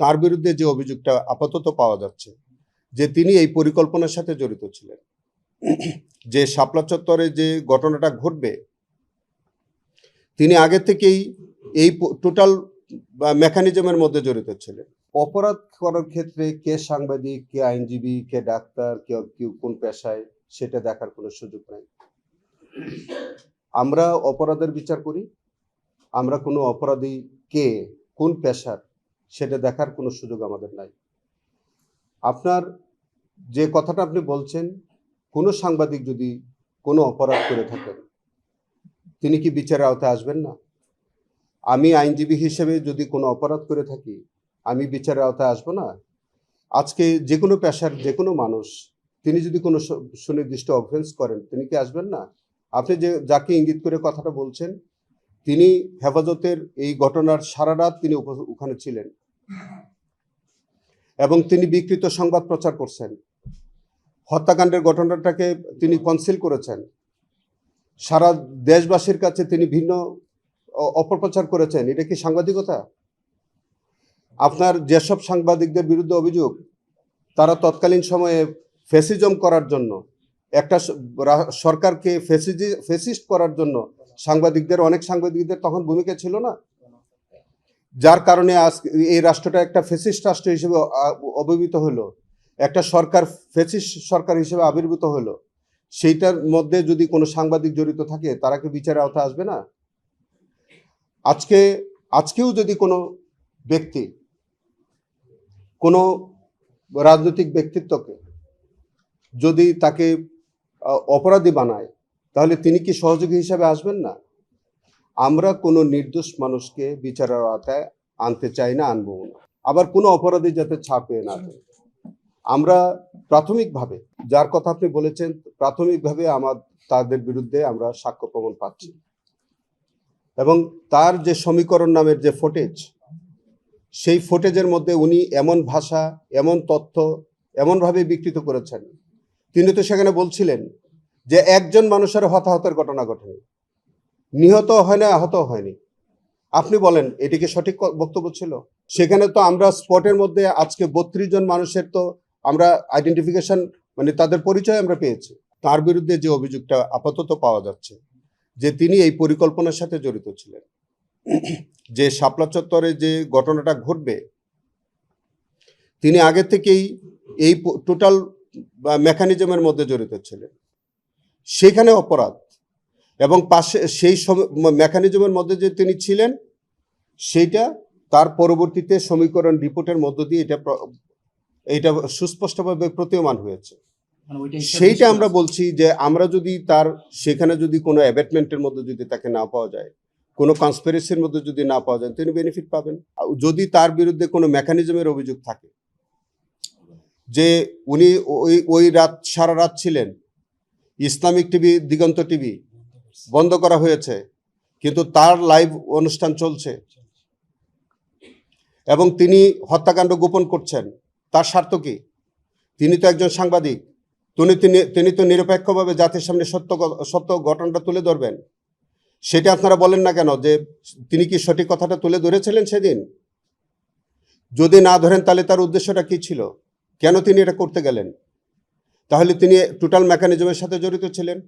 তার বিরুদ্ধে যে অভিযোগটা আপাতত পাওয়া যাচ্ছে যে তিনি এই পরিকল্পনার সাথে জড়িত ছিলেন, যে শাপলা চত্বরে যে ঘটনাটা ঘটবে তিনি আগে থেকেই এই টোটাল মেকানিজমের মধ্যে জড়িত ছিলেন। অপরাধ করার ক্ষেত্রে কে সাংবাদিক, কে আইনজীবী, কে ডাক্তার, কেউ কোন পেশায়, সেটা দেখার কোনো সুযোগ নাই। আমরা অপরাধের বিচার করি, আমরা কোনো অপরাধী কে কোন পেশার সেটা দেখার কোনো সুযোগ আমাদের নাই। আপনার যে কথাটা আপনি বলছেন, কোনো সাংবাদিক যদি কোনো অপরাধ করে থাকেন তিনি কি বিচারের আওতায় আসবেন না? আমি আইনজীবী হিসেবে যদি কোনো অপরাধ করে থাকি আমি বিচারের আওতায় আসবো না? আজকে যে কোনো পেশার যে কোনো মানুষ তিনি যদি কোনো সুনির্দিষ্ট অফেন্স করেন তিনি কি আসবেন না? আপনি যাকে ইঙ্গিত করে কথাটা বলছেন তিনি হেফাজতের এই ঘটনার সারা রাত তিনি ওখানে ছিলেন এবং তিনি বিকৃত সংবাদ প্রচার করছেন, হত্যাকাণ্ডের ঘটনাটাকে তিনি কনসিল করেছেন, সারা দেশবাসীর কাছে তিনি ভিন্ন অপপ্রচার করেছেন। এটা কি সাংবাদিকতা? আপনার যেসব সাংবাদিকদের বিরুদ্ধে অভিযোগ তারা তৎকালীন সময়ে ফ্যাসিজম করার জন্য, একটা সরকারকে ফ্যাসিস্ট করার জন্য অনেক সাংবাদিকদের তখন ভূমিকা ছিল না, যার কারণে আজ এই রাষ্ট্রটা একটা ফ্যাসিস্ট রাষ্ট্র হিসেবে অভিভূত হলো, একটা ফ্যাসিস্ট সরকার হিসেবে আবির্ভূত হলো। সেইটার মধ্যে যদি কোনো সাংবাদিক জড়িত থাকে তারা কি বিচারের আওতায় আসবে না? আজকেও যদি কোনো ব্যক্তি কোনো রাজনৈতিক ব্যক্তিত্বকে যদি তাকে অপরাধী বানায় তাহলে তিনি কি সহযোগী হিসাবে আসবেন না? আমরা কোনো নির্দোষ মানুষকে বিচারের আওতায় আনতে চাই না, আনবো না। আবার কোনো অপরাধী যাতে ছাড় পেয়ে না যায়। আমরা প্রাথমিকভাবে যার কথা আপনি বলেছেন, প্রাথমিকভাবে তাদের বিরুদ্ধে আমরা সাক্ষ্য প্রমাণ পাচ্ছি এবং তার যে সমীকরণ নামের যে ফুটেজ, সেই ফুটেজের মধ্যে উনি এমন ভাষা, এমন তথ্য এমনভাবে বিকৃত করেছেন, তিনি তো সেখানে বলছিলেন যে একজন মানুষের হতাহতের ঘটনা ঘটেনি, নিহত হয় না, আহত হয়নি। আপনি বলেন এটি কি সঠিক বক্তব্য ছিল? সেখানে তো আমরা স্পটের মধ্যে আজকে 32 জন মানুষের তো আমরা আইডেন্টিফিকেশন মানে তাদের পরিচয় আমরা পেয়েছি। তার বিরুদ্ধে যে অভিযোগটা আপাতত পাওয়া যাচ্ছে যে তিনি এই পরিকল্পনার সাথে জড়িত ছিলেন, যে শাপলা চত্বরে যে ঘটনাটা ঘটবে তিনি আগে থেকেই এই টোটাল মেকানিজমের মধ্যে জড়িত ছিলেন। সেখানে অপরাধ এবং পাশে সেই মেকানিজমের মধ্যে যে তিনি ছিলেন সেইটা তার পরবর্তীতে সমীকরণ রিপোর্টের মধ্য দিয়ে এটা সুস্পষ্টভাবে প্রতীয়মান হয়েছে। সেইটা আমরা বলছি যে আমরা যদি সেখানে যদি কোনো অ্যাবেটমেন্টের মধ্যে যদি তাকে না পাওয়া যায়, কোনো কনস্পিরেসির মধ্যে যদি না পাওয়া যায়, তিনি বেনিফিট পাবেন। যদি তার বিরুদ্ধে কোনো মেকানিজমের অভিযোগ থাকে যে উনি ওই সারা রাত ছিলেন, ইসলামিক টিভি, দিগন্ত টিভি বন্ধ করা হয়েছে কিন্তু তার লাইভ অনুষ্ঠান চলছে এবং তিনি হত্যাকাণ্ড গোপন করছেন, তার স্বার্থ কি? তিনি তো একজন সাংবাদিক, তিনি তো নিরপেক্ষভাবে জাতির সামনে সত্য ঘটনাটা তুলে ধরবেন। সেটা আপনারা বলেন না কেন যে তিনি কি সঠিক কথাটা তুলে ধরেছিলেন সেদিন? যদি না ধরেন তাহলে তার উদ্দেশ্যটা কি ছিল, কেন তিনি এটা করতে গেলেন? তাহলে তিনি টোটাল মেকানিজমের সাথে জড়িত ছিলেন।